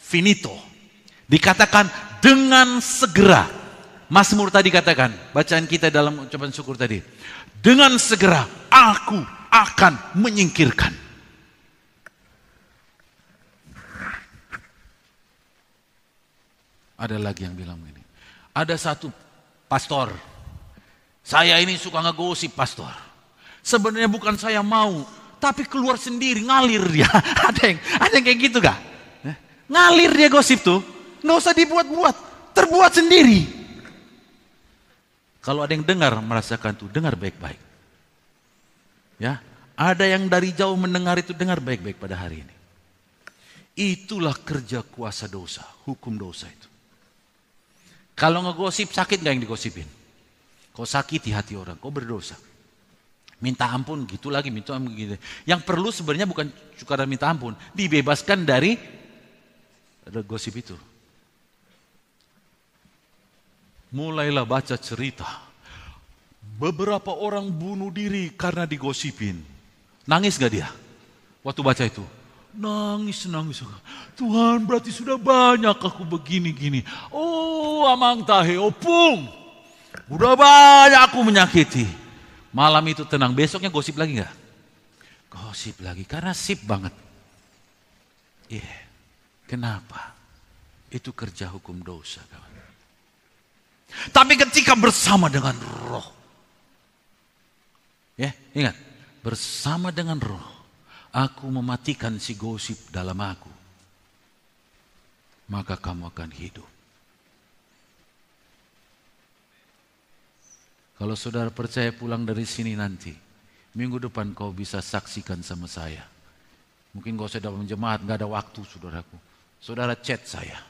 Finito. Dikatakan dengan segera. Mazmur tadi katakan, bacaan kita dalam ucapan syukur tadi. Dengan segera aku akan menyingkirkan. Ada lagi yang bilang begini. Ada satu pastor. Saya ini suka ngegosip pastor. Sebenarnya bukan saya mau, tapi keluar sendiri, ngalir dia. Ada yang kayak gitu gak? Ngalir dia gosip tuh. Nggak usah dibuat-buat, terbuat sendiri. Kalau ada yang dengar merasakan itu, dengar baik-baik. Ya, ada yang dari jauh mendengar itu, dengar baik-baik pada hari ini. Itulah kerja kuasa dosa, hukum dosa itu. Kalau ngegosip, sakit gak yang digosipin? Kau sakiti hati orang, kau berdosa. Minta ampun, gitu lagi, minta ampun gitu. Yang perlu sebenarnya bukan sekadar minta ampun, dibebaskan dari gosip itu. Mulailah baca cerita. Beberapa orang bunuh diri karena digosipin. Nangis gak dia? Waktu baca itu. Nangis. Tuhan, berarti sudah banyak aku begini-gini. Oh, amang tahe opung. Udah banyak aku menyakiti. Malam itu tenang, besoknya gosip lagi gak? Gosip lagi, karena sip banget. Kenapa? Itu kerja hukum dosa, kawan. Tapi ketika bersama dengan roh. Ingat. Bersama dengan roh. Aku mematikan si gosip dalam aku. Maka kamu akan hidup. Kalau saudara percaya pulang dari sini nanti. Minggu depan kau bisa saksikan sama saya. Mungkin kau sudah menjemaat, gak ada waktu saudaraku. Saudara chat saya.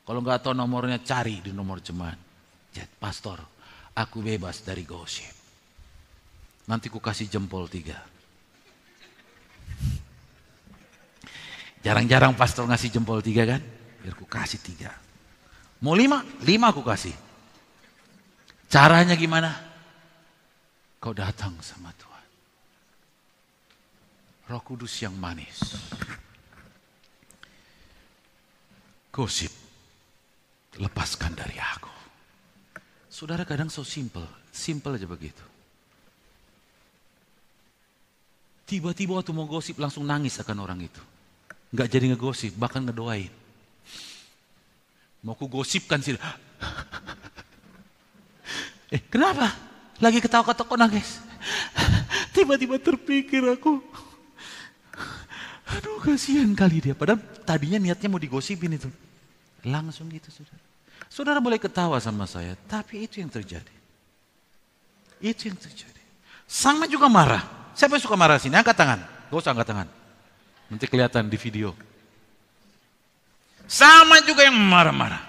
Kalau gak tahu nomornya, cari di nomor jemaat. Chat, pastor, aku bebas dari gosip. Nanti ku kasih jempol 3. Jarang-jarang pastor ngasih jempol 3 kan? Biar ku kasih 3. Mau 5? 5 aku kasih. Caranya gimana? Kau datang sama Tuhan. Roh Kudus yang manis. Gosip, lepaskan dari aku. Saudara kadang so simple aja begitu. Tiba-tiba waktu mau gosip langsung nangis akan orang itu. Nggak jadi ngegosip, bahkan ngedoain. Mau ku gosipkan sih. Kenapa? Lagi ketawa-ketawa nangis. Tiba-tiba terpikir aku. Aduh, kasihan kali dia. Padahal tadinya niatnya mau digosipin itu. Langsung gitu, saudara. Saudara boleh ketawa sama saya, tapi itu yang terjadi. Itu yang terjadi. Sama juga marah. Siapa yang suka marah sini? Angkat tangan. Gak usah angkat tangan. Nanti kelihatan di video. Sama juga yang marah-marah.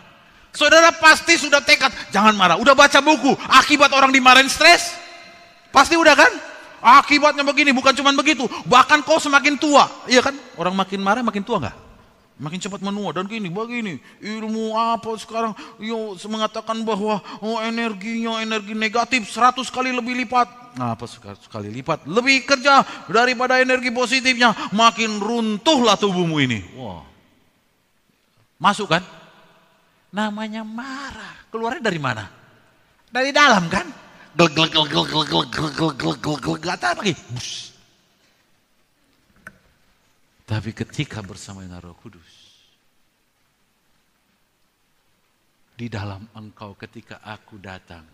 Saudara pasti sudah tekad, jangan marah. Udah baca buku, akibat orang dimarahin stres? Pasti udah kan? Akibatnya begini, bukan cuma begitu. Bahkan kau semakin tua. Iya kan? Orang makin marah makin tua enggak? Makin cepat menua. Dan begini. Ilmu apa sekarang? Mengatakan bahwa energinya energi negatif 100 kali lebih lipat. Nah, apa 100 kali lipat? Lebih kerja daripada energi positifnya. Makin runtuhlah tubuhmu ini. Wah. Masuk kan? Namanya marah. Keluarnya dari mana? Dari dalam kan? Gak tahu lagi. Tapi ketika bersama dengan Roh Kudus, di dalam engkau ketika aku datang,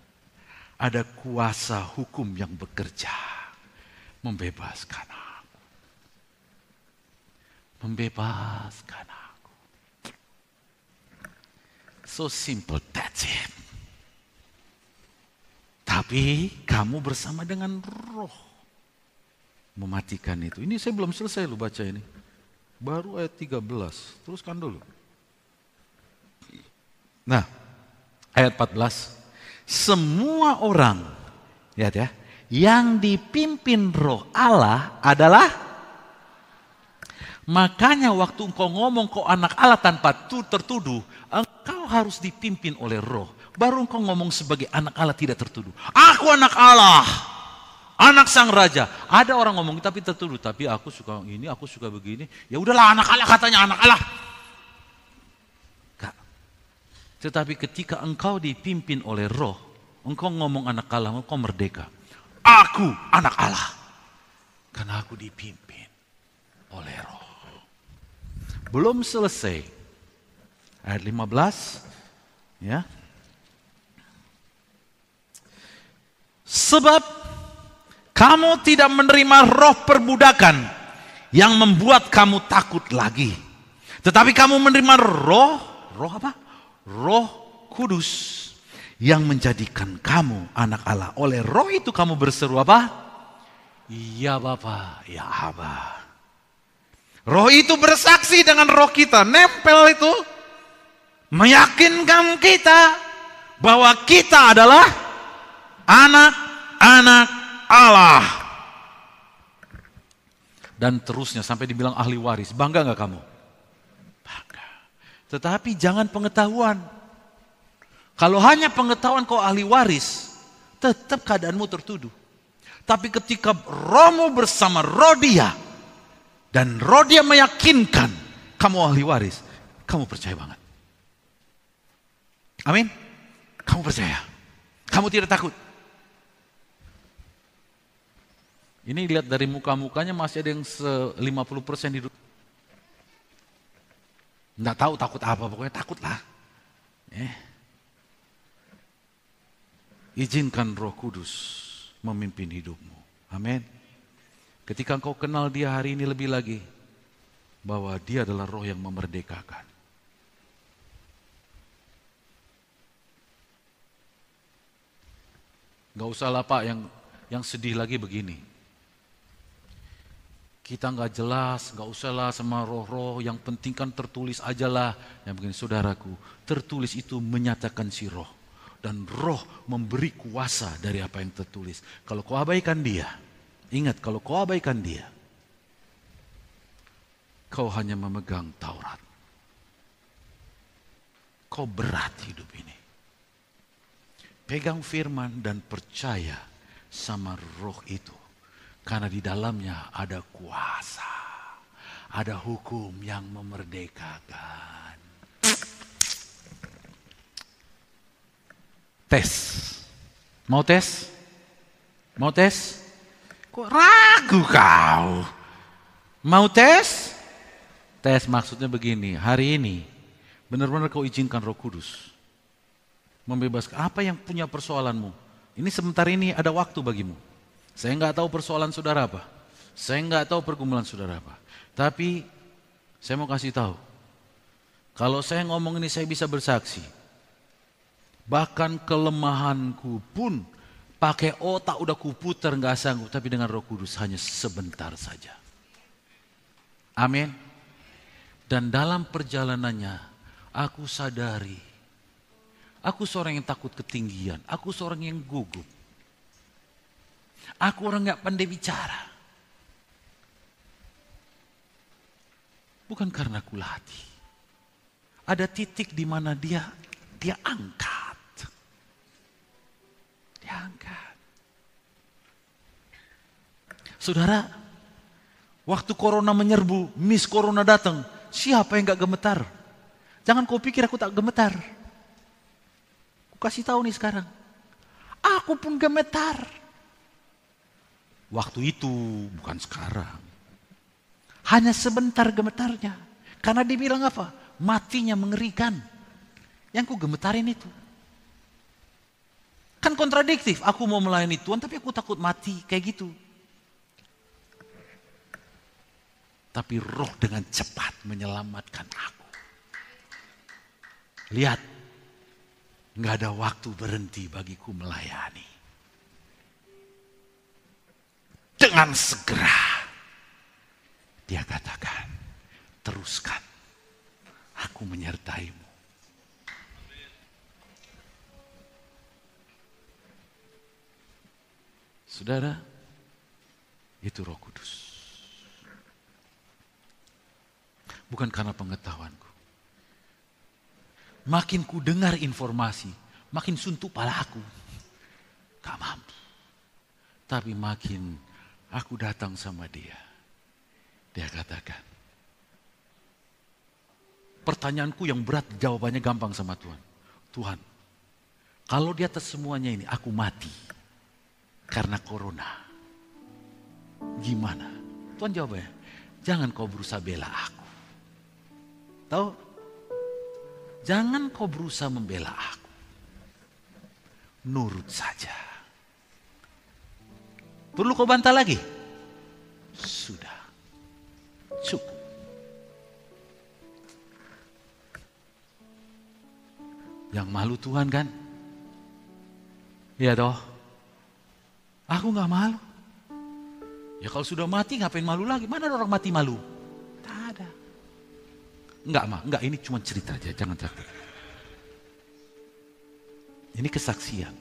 ada kuasa hukum yang bekerja, membebaskan aku. Membebaskan aku. So simple, that's it. Tapi kamu bersama dengan Roh mematikan itu. Ini saya belum selesai lu baca ini. Baru ayat 13. Teruskan dulu. Nah, ayat 14. Semua orang, lihat ya, yang dipimpin Roh Allah adalah, makanya waktu engkau ngomong kau anak Allah tanpa tertuduh, engkau harus dipimpin oleh Roh. Baru engkau ngomong sebagai anak Allah tidak tertuduh. Aku anak Allah, anak sang raja. Ada orang ngomong tapi tertuduh, tapi aku suka ini, aku suka begini. Ya udahlah anak Allah, katanya anak Allah. Enggak. Tetapi ketika engkau dipimpin oleh Roh, engkau ngomong anak Allah, engkau merdeka. Aku anak Allah. Karena aku dipimpin oleh Roh. Belum selesai. Ayat 15. Ya. Sebab kamu tidak menerima roh perbudakan yang membuat kamu takut lagi. Tetapi kamu menerima roh apa? Roh Kudus yang menjadikan kamu anak Allah. Oleh roh itu kamu berseru apa? Ya Bapa, ya Aba. Roh itu bersaksi dengan roh kita, nempel itu. Meyakinkan kita bahwa kita adalah anak-anak Allah. Dan terusnya sampai dibilang ahli waris. Bangga gak kamu? Bangga. Tetapi jangan pengetahuan. Kalau hanya pengetahuan kau ahli waris, tetap keadaanmu tertuduh. Tapi ketika rohmu bersama roh dia, dan roh dia meyakinkan kamu ahli waris, kamu percaya banget. Amin? Kamu percaya. Kamu tidak takut. Ini lihat dari muka-mukanya masih ada yang 50% hidup. Nggak tahu takut apa, pokoknya takutlah. Izinkan Roh Kudus memimpin hidupmu. Amin. Ketika engkau kenal dia hari ini lebih lagi, bahwa dia adalah roh yang memerdekakan. Gak usah lah Pak, yang sedih lagi begini. Kita nggak jelas, nggak usah lah sama roh-roh, yang penting kan tertulis aja lah. Yang begini, saudaraku, tertulis itu menyatakan si roh. Dan roh memberi kuasa dari apa yang tertulis. Kalau kau abaikan dia, ingat kalau kau abaikan dia, kau hanya memegang Taurat. Kau berat hidup ini. Pegang firman dan percaya sama roh itu. Karena di dalamnya ada kuasa. Ada hukum yang memerdekakan. Tes. Mau tes? Mau tes? Kok ragu kau? Mau tes? Tes maksudnya begini, hari ini benar-benar kau izinkan Roh Kudus membebaskan. Apa yang punya persoalanmu? Ini sebentar ini ada waktu bagimu. Saya nggak tahu persoalan saudara apa. Saya nggak tahu pergumulan saudara apa. Tapi saya mau kasih tahu. Kalau saya ngomong ini saya bisa bersaksi. Bahkan kelemahanku pun pakai otak udah kuputer nggak sanggup. Tapi dengan Roh Kudus hanya sebentar saja. Amin. Dan dalam perjalanannya aku sadari. Aku seorang yang takut ketinggian. Aku seorang yang gugup. Aku orang gak pandai bicara. Bukan karena aku latih. Ada titik di mana dia angkat. Dia angkat. Saudara, waktu corona menyerbu, Miss Corona datang, siapa yang gak gemetar? Jangan kau pikir aku tak gemetar. Aku kasih tahu nih sekarang. Aku pun gemetar. Waktu itu bukan sekarang. Hanya sebentar gemetarnya. Karena dia bilang apa? Matinya mengerikan. Yang ku gemetarin itu. Kan kontradiktif. Aku mau melayani Tuhan tapi aku takut mati. Kayak gitu. Tapi roh dengan cepat menyelamatkan aku. Lihat. Nggak ada waktu berhenti bagiku melayani. Dengan segera dia katakan, teruskan, aku menyertaimu. Saudara, itu Roh Kudus. Bukan karena pengetahuanku. Makin ku dengar informasi, makin suntuk pala aku. Gak mampu. Tapi makin aku datang sama dia. Dia katakan, pertanyaanku yang berat jawabannya gampang sama Tuhan. Tuhan, kalau di atas semuanya ini aku mati karena corona. Gimana? Tuhan jawabnya, jangan kau berusaha bela aku. Tahu? Jangan kau berusaha membela aku. Nurut saja. Perlu kau bantah lagi? Sudah. Cukup. Yang malu Tuhan kan? Iya toh? Aku gak malu. Ya kalau sudah mati ngapain malu lagi? Mana ada orang mati malu? Tak ada. Enggak, ini cuma cerita aja, jangan takut. Ini kesaksian.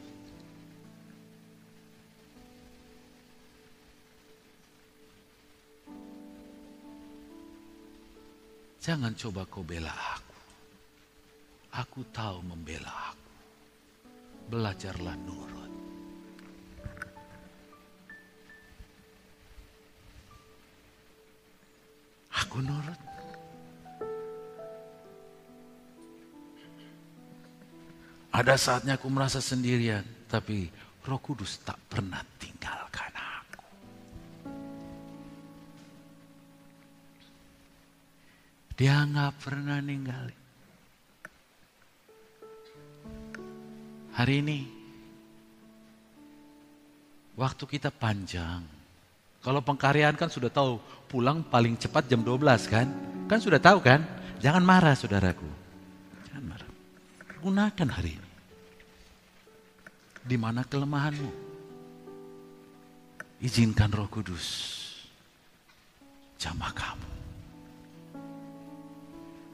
Jangan coba kau bela aku. Aku tahu membela aku. Belajarlah nurut. Aku nurut. Ada saatnya aku merasa sendirian, tapi Roh Kudus tak pernah tinggalkan aku. Dia gak pernah ninggalin. Hari ini, waktu kita panjang. Kalau pengkaryaan kan sudah tahu, pulang paling cepat jam 12 kan? Kan sudah tahu kan? Jangan marah saudaraku. Jangan marah. Gunakan hari ini. Di mana kelemahanmu? Izinkan Roh Kudus jamah kamu.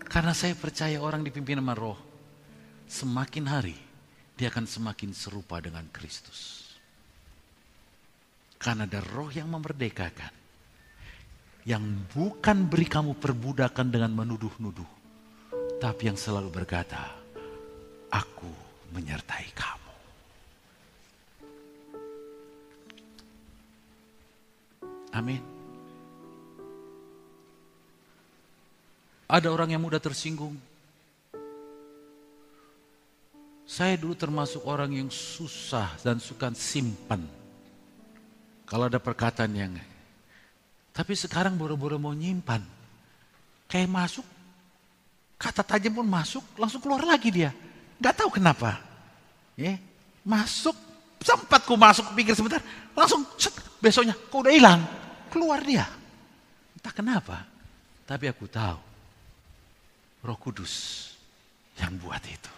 Karena saya percaya orang dipimpin sama Roh, semakin hari dia akan semakin serupa dengan Kristus. Karena ada Roh yang memerdekakan, yang bukan beri kamu perbudakan dengan menuduh-nuduh, tapi yang selalu berkata, aku menyertai kamu. Amin. Ada orang yang mudah tersinggung. Saya dulu termasuk orang yang susah dan suka simpan. Kalau ada perkataan yang... Tapi sekarang boro-boro mau nyimpan. Kayak masuk, kata tajam pun masuk, langsung keluar lagi dia. Gak tahu kenapa. Masuk, sempat ku masuk, pikir sebentar, langsung besoknya, kok udah hilang. Keluar dia. Entah kenapa. Tapi aku tahu. Roh Kudus yang buat itu.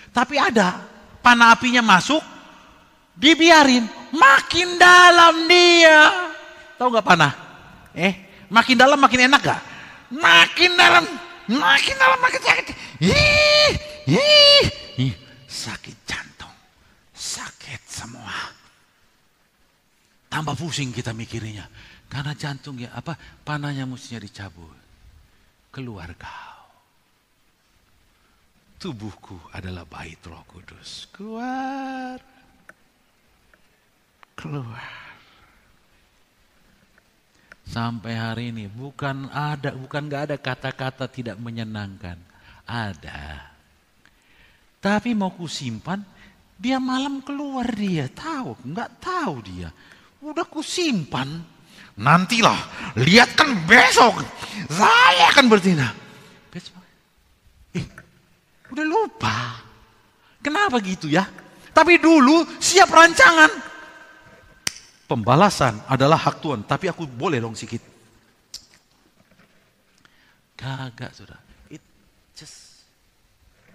Tapi ada panah apinya masuk, dibiarin, makin dalam dia. Tahu nggak panah? Makin dalam makin enak gak? Makin dalam makin sakit. Sakit jantung, sakit semua. Tambah pusing kita mikirnya, karena jantung panahnya mestinya dicabut. Keluar kau. Tubuhku adalah bait Roh Kudus. Keluar. Sampai hari ini bukan gak ada kata-kata tidak menyenangkan. Ada. Tapi mau kusimpan, dia malam keluar dia. Nggak tahu dia. Udah kusimpan. Nantilah, lihat kan besok. Saya akan bertindak. Besok. Udah lupa. Kenapa gitu ya? Tapi dulu siap rancangan. Pembalasan adalah hak Tuhan. Tapi aku boleh dong sedikit. Kagak sudah.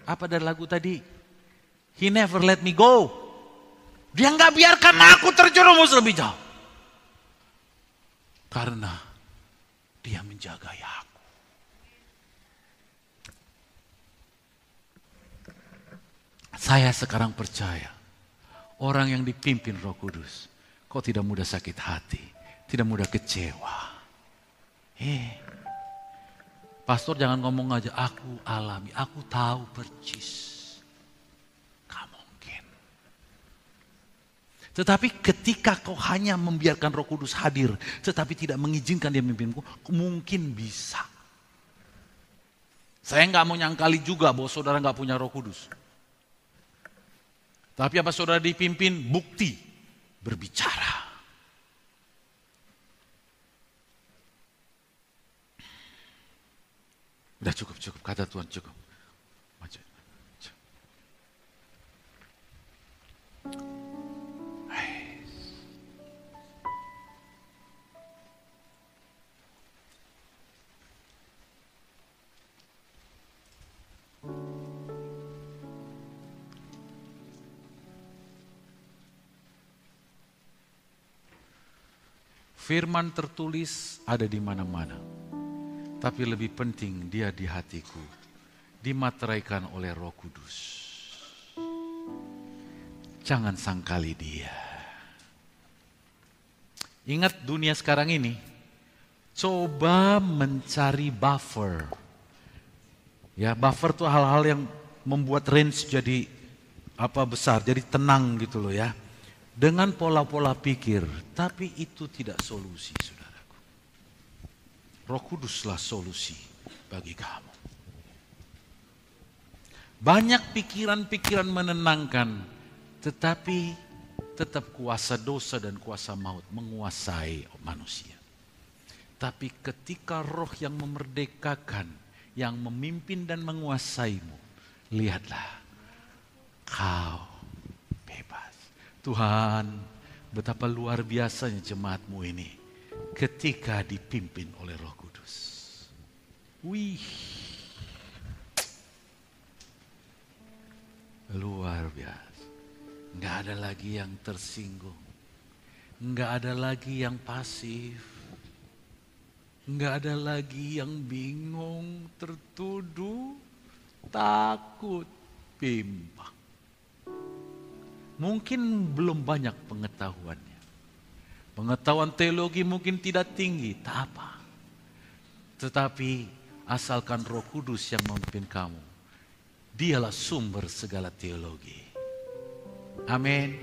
Apa dari lagu tadi? He never let me go. Dia gak biarkan aku terjerumus lebih jauh. Karena dia menjaga aku. Saya sekarang percaya, orang yang dipimpin Roh Kudus, kok tidak mudah sakit hati, tidak mudah kecewa. Pastor jangan ngomong aja, aku alami, aku tahu percis. Gak mungkin. Tetapi ketika kau hanya membiarkan Roh Kudus hadir, tetapi tidak mengizinkan dia memimpinku, mungkin bisa. Saya gak mau nyangkali juga bahwa saudara gak punya Roh Kudus. Tapi apa saudara dipimpin? Bukti berbicara. Udah cukup, kata Tuhan cukup. Firman tertulis ada di mana-mana. Tapi lebih penting dia di hatiku. Dimateraikan oleh Roh Kudus. Jangan sangkali dia. Ingat dunia sekarang ini. Coba mencari buffer. Ya, buffer itu hal-hal yang membuat range jadi besar, jadi tenang gitu loh ya. Dengan pola-pola pikir, tapi itu tidak solusi, saudaraku. Roh Kuduslah solusi bagi kamu. Banyak pikiran-pikiran menenangkan, tetapi tetap kuasa dosa dan kuasa maut menguasai manusia. Tapi ketika Roh yang memerdekakan, yang memimpin dan menguasaimu, lihatlah, kau Tuhan, betapa luar biasanya jemaatmu ini ketika dipimpin oleh Roh Kudus. Wih, luar biasa. Nggak ada lagi yang tersinggung, nggak ada lagi yang pasif. Nggak ada lagi yang bingung, tertuduh, takut, bimbang. Mungkin belum banyak pengetahuannya. Pengetahuan teologi mungkin tidak tinggi, tak apa. Tetapi asalkan Roh Kudus yang memimpin kamu, Dialah sumber segala teologi. Amin.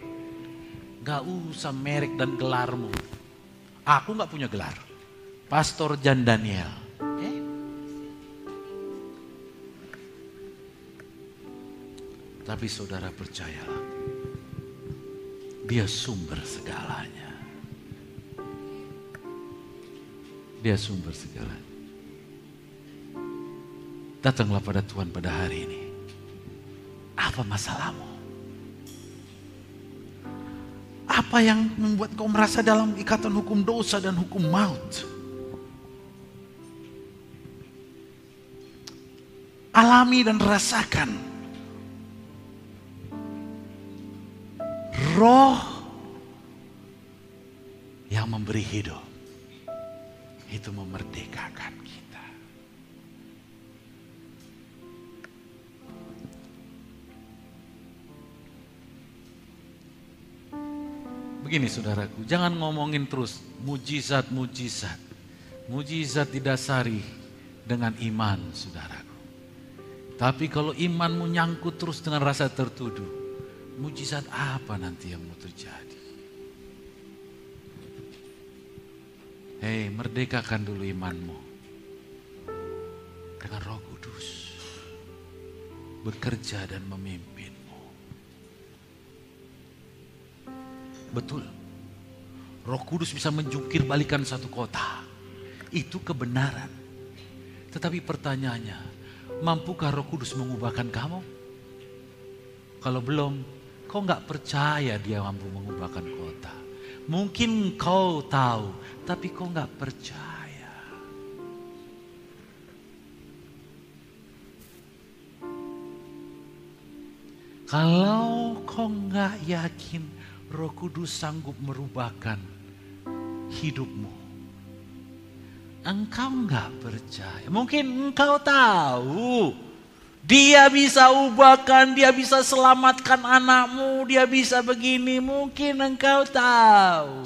Gak usah merek dan gelarmu. Aku gak punya gelar. Pastor Jan Daniel. Tapi saudara percayalah, Dia sumber segalanya. Dia sumber segalanya. Datanglah pada Tuhan pada hari ini. Apa masalahmu? Apa yang membuat kau merasa dalam ikatan hukum dosa dan hukum maut? Alami dan rasakan Roh yang memberi hidup. Itu memerdekakan kita. Begini saudaraku, jangan ngomongin terus mujizat-mujizat. Mujizat didasari dengan iman saudaraku. Tapi kalau imanmu nyangkut terus dengan rasa tertuduh, mujizat apa nanti yang mau terjadi? Hei, merdekakan dulu imanmu dengan Roh Kudus bekerja dan memimpinmu. Betul, Roh Kudus bisa menjungkir balikan satu kota. Itu kebenaran. Tetapi pertanyaannya, mampukah Roh Kudus mengubahkan kamu? Kalau belum, kau gak percaya Dia mampu mengubahkan kota. Mungkin kau tahu, tapi kau gak percaya. Kalau kau gak yakin Roh Kudus sanggup merubahkan hidupmu, engkau gak percaya. Mungkin engkau tahu Dia bisa ubahkan, Dia bisa selamatkan anakmu, Dia bisa begini. Mungkin engkau tahu.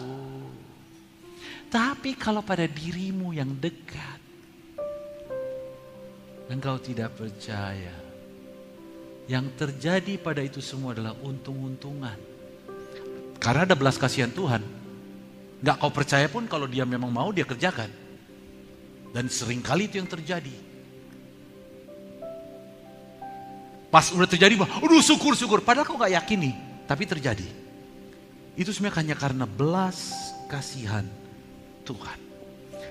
Tapi kalau pada dirimu yang dekat, engkau tidak percaya. Yang terjadi pada itu semua adalah untung-untungan. Karena ada belas kasihan Tuhan. Gak kau percaya pun kalau Dia memang mau, Dia kerjakan. Dan seringkali itu yang terjadi. Pas udah terjadi, aduh syukur-syukur. Padahal kau gak yakin nih, tapi terjadi. Itu sebenarnya hanya karena belas kasihan Tuhan.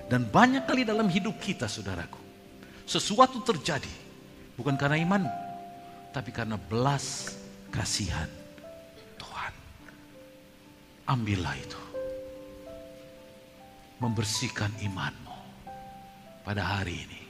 Dan banyak kali dalam hidup kita saudaraku, sesuatu terjadi bukan karena iman, tapi karena belas kasihan Tuhan. Ambillah itu. Membersihkan imanmu pada hari ini.